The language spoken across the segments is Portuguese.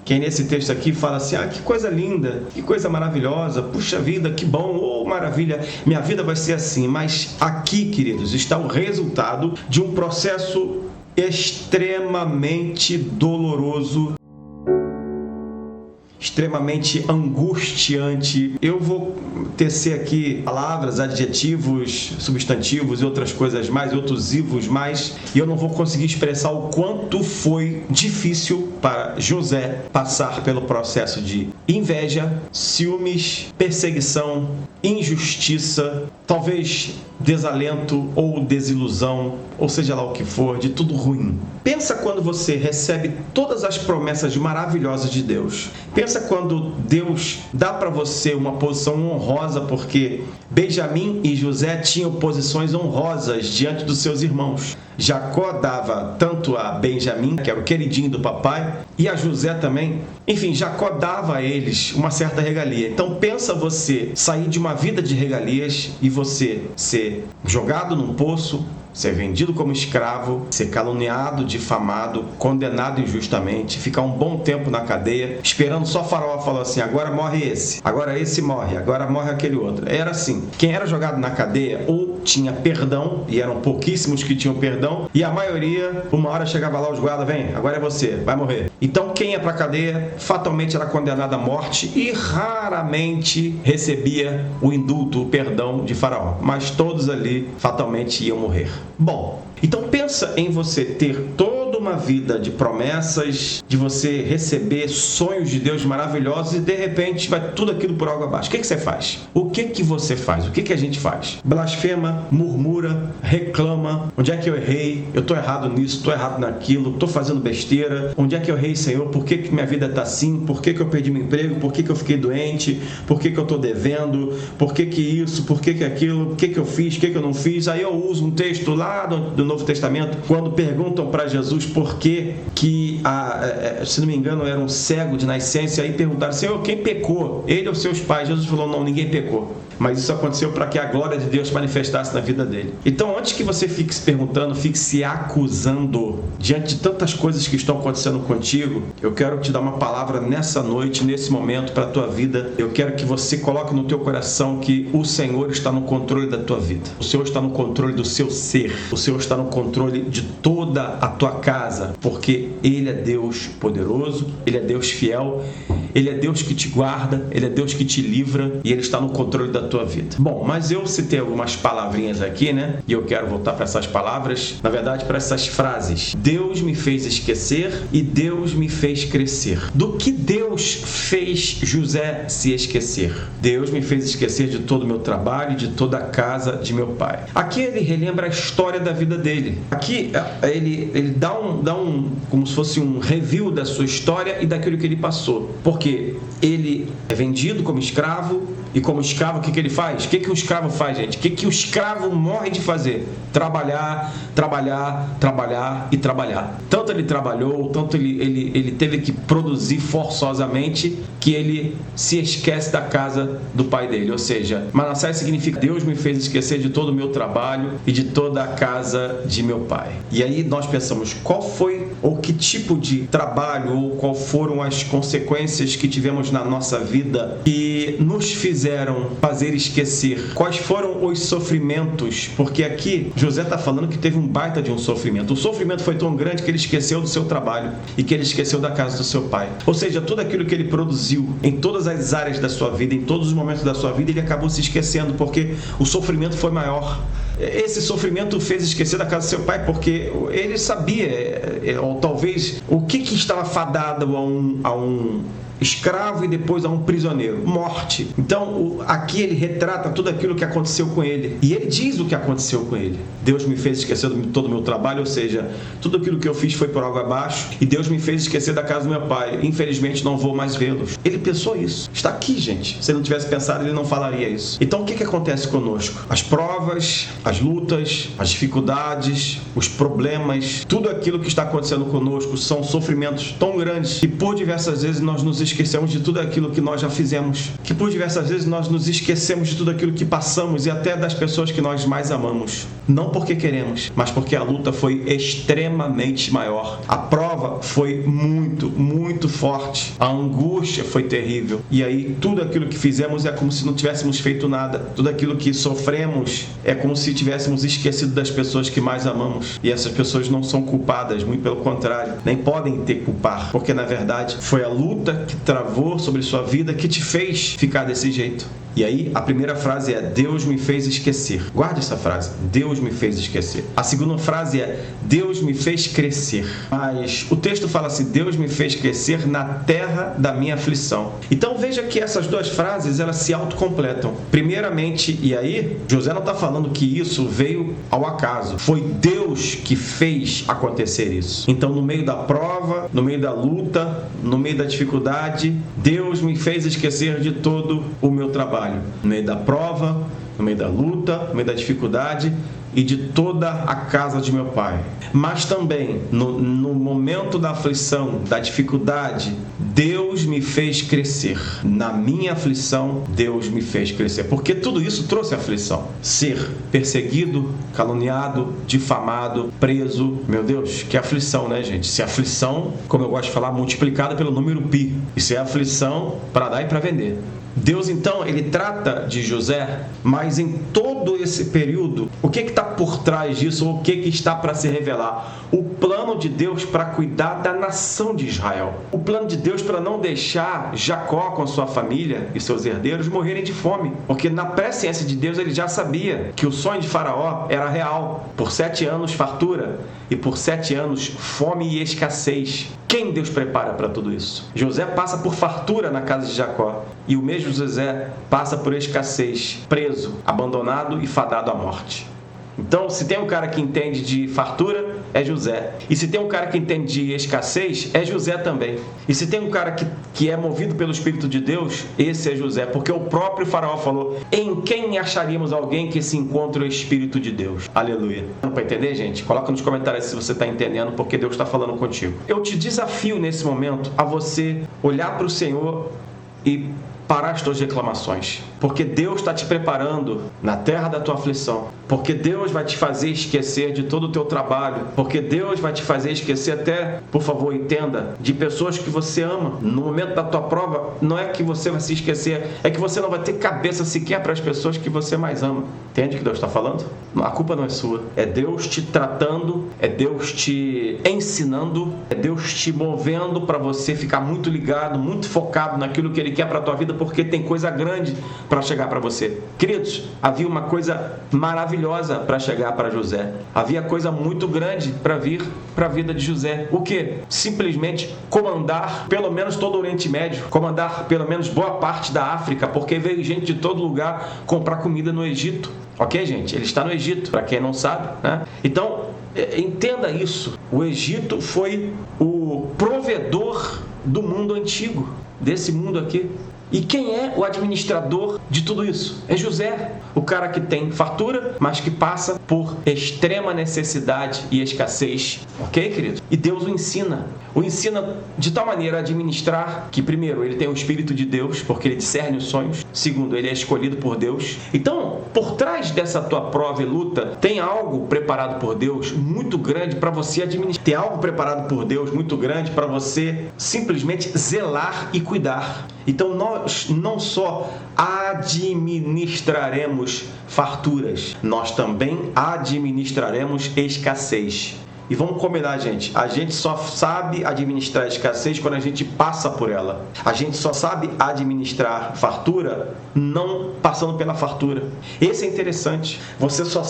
Quem nesse texto aqui fala assim, que coisa linda, que coisa maravilhosa, puxa vida, que bom, oh maravilha, minha vida vai ser assim. Mas aqui, queridos, está o resultado de um processo extremamente doloroso, extremamente angustiante. Eu vou tecer aqui palavras, adjetivos, substantivos e outras coisas mais, outros ivos mais, e eu não vou conseguir expressar o quanto foi difícil para José passar pelo processo de inveja, ciúmes, perseguição, injustiça, talvez desalento ou desilusão, ou seja lá o que for, de tudo ruim. Pensa quando você recebe todas as promessas maravilhosas de Deus. Pensa quando Deus dá para você uma posição honrosa, porque Benjamim e José tinham posições honrosas diante dos seus irmãos. Jacó dava tanto a Benjamim, que era o queridinho do papai, e a José também. Enfim, Jacó dava a eles uma certa regalia. Então pensa você sair de uma vida de regalias e você ser jogado num poço, ser vendido como escravo, ser caluniado, difamado, condenado injustamente, ficar um bom tempo na cadeia, esperando só Faraó falar assim, agora morre esse, agora esse morre, agora morre aquele outro. Era assim, quem era jogado na cadeia ou tinha perdão, e eram pouquíssimos que tinham perdão, e a maioria, uma hora chegava lá os guardas, vem, agora é você, vai morrer. Então quem ia pra cadeia, fatalmente era condenado à morte e raramente recebia o indulto, o perdão de Faraó, mas todos ali fatalmente iam morrer. Bom, então pensa em você ter toda uma vida de promessas, de você receber sonhos de Deus maravilhosos e de repente vai tudo aquilo por água abaixo. O que você faz? O que você faz? O que a gente faz? Blasfema, murmura, reclama. Onde é que eu errei? Eu estou errado nisso, estou errado naquilo, estou fazendo besteira. Onde é que eu errei, Senhor? Por que minha vida está assim? Por que eu perdi meu emprego? Por que eu fiquei doente? Por que eu estou devendo? Por que isso? Por que aquilo? O que eu fiz? O que eu não fiz? Aí eu uso um texto lá do Novo Testamento, quando perguntam para Jesus por que se não me engano, era um cego de nascença, aí perguntaram, Senhor, quem pecou? Ele ou seus pais? Jesus falou, não, ninguém pecou. Mas isso aconteceu para que a glória de Deus manifestasse na vida dele. Então, antes que você fique se perguntando, fique se acusando diante de tantas coisas que estão acontecendo contigo, eu quero te dar uma palavra nessa noite, nesse momento, para a tua vida. Eu quero que você coloque no teu coração que o Senhor está no controle da tua vida. O Senhor está no controle do seu ser. O Senhor está no controle de toda a tua casa, porque Ele é Deus poderoso, Ele é Deus fiel, Ele é Deus que te guarda, Ele é Deus que te livra e Ele está no controle da tua vida. Bom, mas eu citei algumas palavrinhas aqui, né? E eu quero voltar para essas palavras, na verdade, para essas frases. Deus me fez esquecer e Deus me fez crescer. Do que Deus fez José se esquecer? Deus me fez esquecer de todo o meu trabalho, de toda a casa de meu pai. Aqui ele relembra a história da vida dele. Aqui ele dá como se fosse um review da sua história e daquilo que ele passou. Porque ele é vendido como escravo, e como escravo, o que ele faz? O que o escravo faz, gente? O que o escravo morre de fazer? Trabalhar, trabalhar, trabalhar e trabalhar. Tanto ele trabalhou, tanto ele teve que produzir forçosamente, que ele se esquece da casa do pai dele. Ou seja, Manassés significa Deus me fez esquecer de todo o meu trabalho e de toda a casa de meu pai. E aí nós pensamos, qual foi ou que tipo de trabalho ou qual foram as consequências que tivemos na nossa vida que nos fizeram fazer esquecer? Quais foram os sofrimentos? Porque aqui José está falando que teve um baita de um sofrimento. O sofrimento foi tão grande que ele esqueceu do seu trabalho e que ele esqueceu da casa do seu pai. Ou seja, tudo aquilo que ele produziu em todas as áreas da sua vida, em todos os momentos da sua vida, ele acabou se esquecendo porque o sofrimento foi maior. Esse sofrimento fez esquecer da casa do seu pai porque ele sabia, ou talvez, o que estava fadado a um escravo e depois a um prisioneiro, morte. Então aqui ele retrata tudo aquilo que aconteceu com ele e ele diz o que aconteceu com ele. Deus me fez esquecer de todo o meu trabalho, ou seja, tudo aquilo que eu fiz foi por água abaixo e Deus me fez esquecer da casa do meu pai, infelizmente não vou mais vê-los. Ele pensou isso, está aqui, gente. Se ele não tivesse pensado, ele não falaria isso. Então o que acontece conosco? As provas, as lutas, as dificuldades, os problemas, tudo aquilo que está acontecendo conosco são sofrimentos tão grandes que por diversas vezes nós nos esquecemos de tudo aquilo que nós já fizemos, que por diversas vezes nós nos esquecemos de tudo aquilo que passamos e até das pessoas que nós mais amamos. Não porque queremos, mas porque a luta foi extremamente maior. A prova foi muito, muito forte. A angústia foi terrível. E aí tudo aquilo que fizemos é como se não tivéssemos feito nada. Tudo aquilo que sofremos é como se tivéssemos esquecido das pessoas que mais amamos. E essas pessoas não são culpadas, muito pelo contrário, nem podem ter culpar, porque na verdade foi a luta que travou sobre sua vida que te fez ficar desse jeito. E aí, a primeira frase é: Deus me fez esquecer. Guarde essa frase. Deus me fez esquecer. A segunda frase é: Deus me fez crescer. Mas o texto fala assim: Deus me fez crescer na terra da minha aflição. Então veja que essas duas frases, elas se autocompletam. Primeiramente, e aí, José não está falando que isso veio ao acaso. Foi Deus que fez acontecer isso. Então, no meio da prova, no meio da luta, no meio da dificuldade, Deus me fez esquecer de todo o meu trabalho. No meio da prova, no meio da luta, no meio da dificuldade e de toda a casa de meu pai. Mas também, no momento da aflição, da dificuldade, Deus me fez crescer. Na minha aflição, Deus me fez crescer. Porque tudo isso trouxe aflição. Ser perseguido, caluniado, difamado, preso. Meu Deus, que aflição, né, gente? Se aflição, como eu gosto de falar, multiplicada pelo número pi. Isso é aflição para dar e para vender. Deus, então, ele trata de José, mas em todo esse período, o que está por trás disso, ou o que está para se revelar? O plano de Deus para cuidar da nação de Israel. O plano de Deus para não deixar Jacó com sua família e seus herdeiros morrerem de fome. Porque na presciência de Deus ele já sabia que o sonho de Faraó era real. Por 7 anos fartura e por 7 anos fome e escassez. Quem Deus prepara para tudo isso? José passa por fartura na casa de Jacó. E o mesmo José passa por escassez, preso, abandonado e fadado à morte. Então, se tem um cara que entende de fartura, é José. E se tem um cara que entende de escassez, é José também. E se tem um cara que é movido pelo Espírito de Deus, esse é José. Porque o próprio Faraó falou: em quem acharíamos alguém que se encontre o Espírito de Deus? Aleluia. Para entender, gente? Coloca nos comentários se você está entendendo, porque Deus está falando contigo. Eu te desafio nesse momento a você olhar para o Senhor e parar as tuas reclamações, porque Deus está te preparando na terra da tua aflição, porque Deus vai te fazer esquecer de todo o teu trabalho, porque Deus vai te fazer esquecer até, por favor, entenda, de pessoas que você ama. No momento da tua prova, não é que você vai se esquecer, é que você não vai ter cabeça sequer para as pessoas que você mais ama. Entende o que Deus está falando? A culpa não é sua, é Deus te tratando, é Deus te ensinando, é Deus te movendo para você ficar muito ligado, muito focado naquilo que Ele quer para a tua vida, porque tem coisa grande para chegar para você. Queridos, havia uma coisa maravilhosa para chegar para José. Havia coisa muito grande para vir para a vida de José. O quê? Simplesmente comandar pelo menos todo o Oriente Médio, comandar pelo menos boa parte da África, porque veio gente de todo lugar comprar comida no Egito. Ok, gente? Ele está no Egito, para quem não sabe, né? Então, entenda isso. O Egito foi o provedor do mundo antigo, desse mundo aqui. E quem é o administrador de tudo isso? É José, o cara que tem fartura, mas que passa por extrema necessidade e escassez. Ok, querido? E Deus o ensina de tal maneira a administrar que, primeiro, ele tem o Espírito de Deus, porque ele discerne os sonhos. Segundo, ele é escolhido por Deus. Então, por trás dessa tua prova e luta, tem algo preparado por Deus muito grande para você administrar. Tem algo preparado por Deus muito grande para você simplesmente zelar e cuidar. Então, nós não só administraremos farturas, nós também administraremos escassez. E vamos combinar, gente. A gente só sabe administrar a escassez quando a gente passa por ela. A gente só sabe administrar fartura não passando pela fartura. Esse é interessante. Você só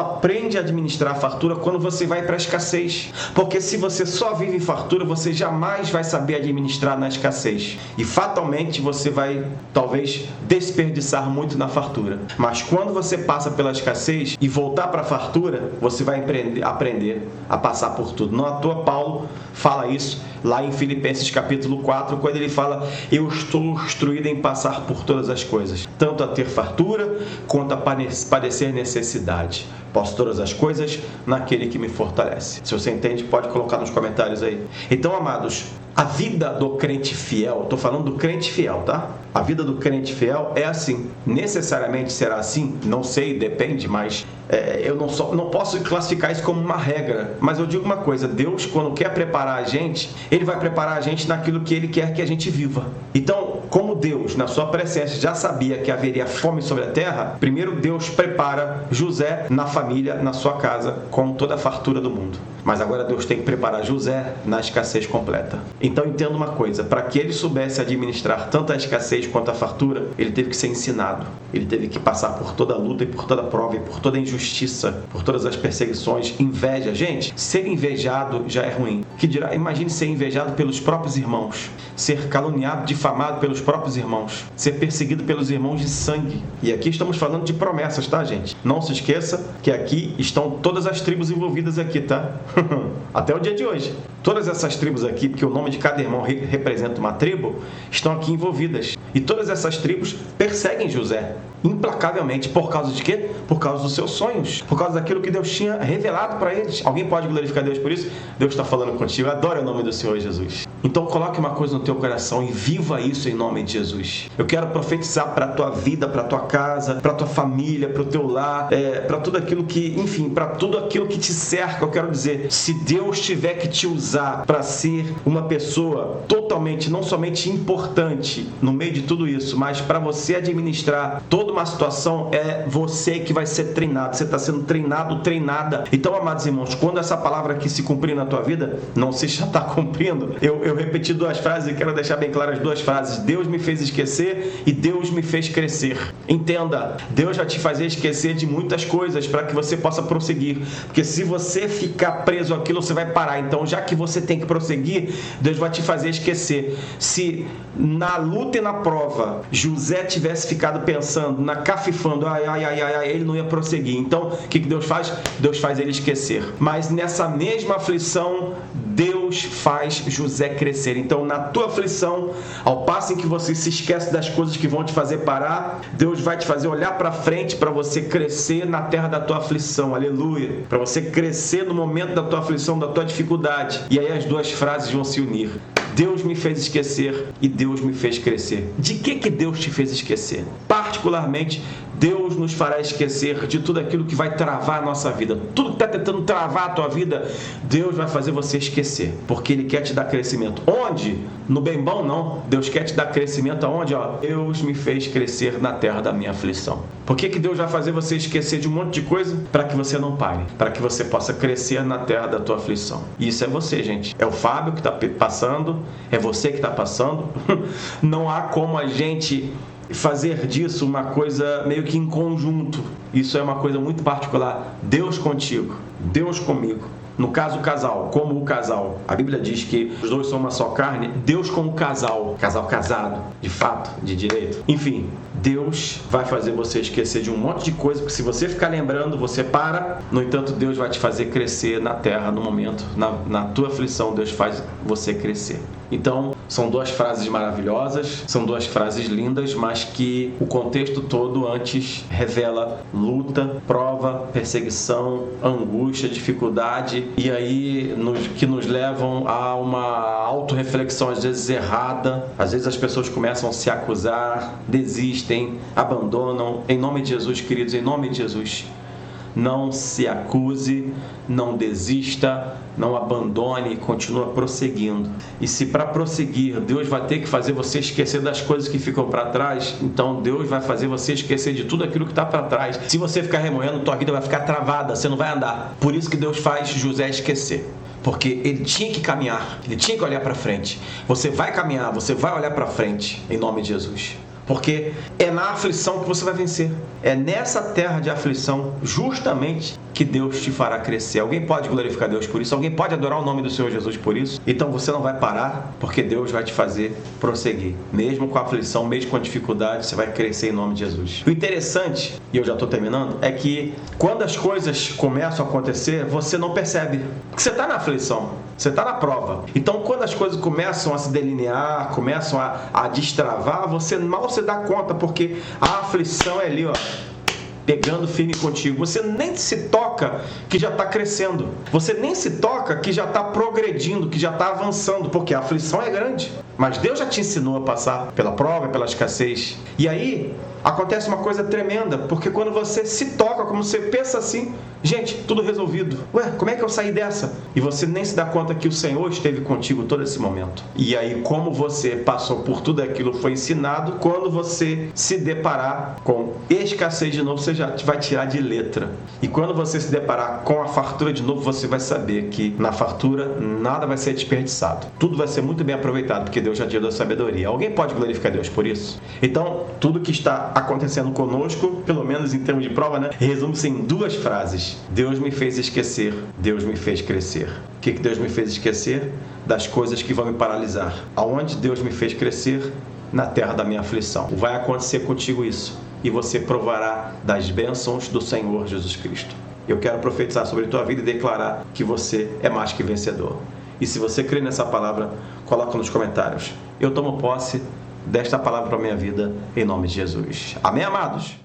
aprende a administrar a fartura quando você vai para a escassez. Porque se você só vive em fartura, você jamais vai saber administrar na escassez. E fatalmente você vai, talvez, desperdiçar muito na fartura. Mas quando você passa pela escassez e voltar para a fartura, você vai aprender a passar por tudo. Não à toa Paulo fala isso lá em Filipenses capítulo 4, quando ele fala: eu estou instruído em passar por todas as coisas, tanto a ter fartura quanto a padecer necessidade. Posso todas as coisas naquele que me fortalece. Se você entende, pode colocar nos comentários aí. Então, amados, A vida do crente fiel, estou falando do crente fiel, tá? A vida do crente fiel é assim. Necessariamente será assim? Não sei, depende, mas eu não posso classificar isso como uma regra. Mas eu digo uma coisa, Deus, quando quer preparar a gente, Ele vai preparar a gente naquilo que Ele quer que a gente viva. Então, como Deus, na sua presciência, já sabia que haveria fome sobre a terra, primeiro Deus prepara José na família, na sua casa, com toda a fartura do mundo. Mas agora Deus tem que preparar José na escassez completa. Então entenda uma coisa, para que ele soubesse administrar tanto a escassez quanto a fartura, ele teve que ser ensinado. Ele teve que passar por toda a luta e por toda a prova e por toda a injustiça, por todas as perseguições, inveja. Gente, ser invejado já é ruim. Que dirá, imagine ser invejado pelos próprios irmãos, ser caluniado, difamado pelos próprios irmãos, ser perseguido pelos irmãos de sangue. E aqui estamos falando de promessas, tá, gente? Não se esqueça que aqui estão todas as tribos envolvidas aqui, tá? Até o dia de hoje. Todas essas tribos aqui, porque o nome de cada irmão representa uma tribo, estão aqui envolvidas. E todas essas tribos perseguem José implacavelmente. Por causa de quê? Por causa dos seus sonhos. Por causa daquilo que Deus tinha revelado para eles. Alguém pode glorificar Deus por isso? Deus está falando contigo. Adora o nome do Senhor Jesus. Então coloque uma coisa no teu coração e viva isso em nome de Jesus. Eu quero profetizar para a tua vida, para a tua casa, para a tua família, para o teu lar, para tudo aquilo que, enfim, para tudo aquilo que te cerca. Eu quero dizer, se Deus tiver que te usar para ser uma pessoa totalmente, não somente importante no meio de tudo isso, mas para você administrar toda uma situação, é você que vai ser treinado. Você está sendo treinado, treinada. Então, amados irmãos, quando essa palavra aqui se cumprir na tua vida, não sei se já está cumprindo, eu repeti duas frases e quero deixar bem claras as duas frases. Deus me fez esquecer e Deus me fez crescer. Entenda, Deus vai te fazer esquecer de muitas coisas para que você possa prosseguir. Porque se você ficar preso àquilo, você vai parar. Então, já que você tem que prosseguir, Deus vai te fazer esquecer. Se na luta e na prova José tivesse ficado pensando, cafifando, ele não ia prosseguir. Então, o que Deus faz? Deus faz ele esquecer. Mas nessa mesma aflição, Deus faz José crescer. Então, na tua aflição, ao passo em que você se esquece das coisas que vão te fazer parar, Deus vai te fazer olhar para frente para você crescer na terra da tua aflição. Aleluia! Para você crescer no momento da tua aflição, da tua dificuldade. E aí as duas frases vão se unir. Deus me fez esquecer e Deus me fez crescer. De que Deus te fez esquecer? Particularmente, Deus nos fará esquecer de tudo aquilo que vai travar a nossa vida. Tudo que está tentando travar a tua vida, Deus vai fazer você esquecer. Porque Ele quer te dar crescimento. Onde? No bem bom, não. Deus quer te dar crescimento aonde? Deus me fez crescer na terra da minha aflição. Por que Deus vai fazer você esquecer de um monte de coisa? Para que você não pare. Para que você possa crescer na terra da tua aflição. E isso é você, gente. É o Fábio que está passando. É você que está passando. Não há como a gente fazer disso uma coisa meio que em conjunto. Isso é uma coisa muito particular. Deus contigo, Deus comigo. No caso, o casal, como o casal. A Bíblia diz que os dois são uma só carne. Deus como casal. Casal casado, de fato, de direito. Enfim, Deus vai fazer você esquecer de um monte de coisa, porque se você ficar lembrando, você para. No entanto, Deus vai te fazer crescer na terra, no momento, na tua aflição, Deus faz você crescer. Então, são duas frases maravilhosas, são duas frases lindas, mas que o contexto todo antes revela luta, prova, perseguição, angústia, dificuldade, e aí que nos levam a uma autorreflexão às vezes errada. Às vezes as pessoas começam a se acusar, desistem, abandonam. Em nome de Jesus, queridos, em nome de Jesus, não se acuse, não desista, não abandone, continua prosseguindo. E se para prosseguir Deus vai ter que fazer você esquecer das coisas que ficam para trás, então Deus vai fazer você esquecer de tudo aquilo que está para trás. Se você ficar remoendo, tua vida vai ficar travada, você não vai andar. Por isso que Deus faz José esquecer. Porque ele tinha que caminhar, ele tinha que olhar para frente. Você vai caminhar, você vai olhar para frente, em nome de Jesus. Porque é na aflição que você vai vencer. É nessa terra de aflição, justamente, que Deus te fará crescer. Alguém pode glorificar Deus por isso? Alguém pode adorar o nome do Senhor Jesus por isso? Então você não vai parar, porque Deus vai te fazer prosseguir. Mesmo com a aflição, mesmo com a dificuldade, você vai crescer em nome de Jesus. O interessante, e eu já estou terminando, é que quando as coisas começam a acontecer, você não percebe. Porque você está na aflição, você está na prova. Então quando as coisas começam a se delinear, começam a destravar, você mal se dá conta, porque a aflição é ali, pegando firme contigo. Você nem se toca que já está crescendo. Você nem se toca que já está progredindo, que já está avançando, porque a aflição é grande. Mas Deus já te ensinou a passar pela prova, pela escassez. E aí acontece uma coisa tremenda, porque quando você se toca, como você pensa assim, gente, tudo resolvido. Ué, como é que eu saí dessa? E você nem se dá conta que o Senhor esteve contigo todo esse momento. E aí, como você passou por tudo aquilo, foi ensinado, quando você se deparar com escassez de novo, você já vai tirar de letra. E quando você se deparar com a fartura de novo, você vai saber que na fartura nada vai ser desperdiçado. Tudo vai ser muito bem aproveitado, porque Deus já te deu sabedoria. Alguém pode glorificar Deus por isso? Então, tudo que está acontecendo conosco, pelo menos em termos de prova, né, resume-se em 2 frases. Deus me fez esquecer, Deus me fez crescer. O que Deus me fez esquecer? Das coisas que vão me paralisar. Aonde Deus me fez crescer? Na terra da minha aflição. Vai acontecer contigo isso. E você provará das bênçãos do Senhor Jesus Cristo. Eu quero profetizar sobre a tua vida e declarar que você é mais que vencedor. E se você crê nessa palavra, coloca nos comentários. Eu tomo posse desta palavra para a minha vida, em nome de Jesus. Amém, amados?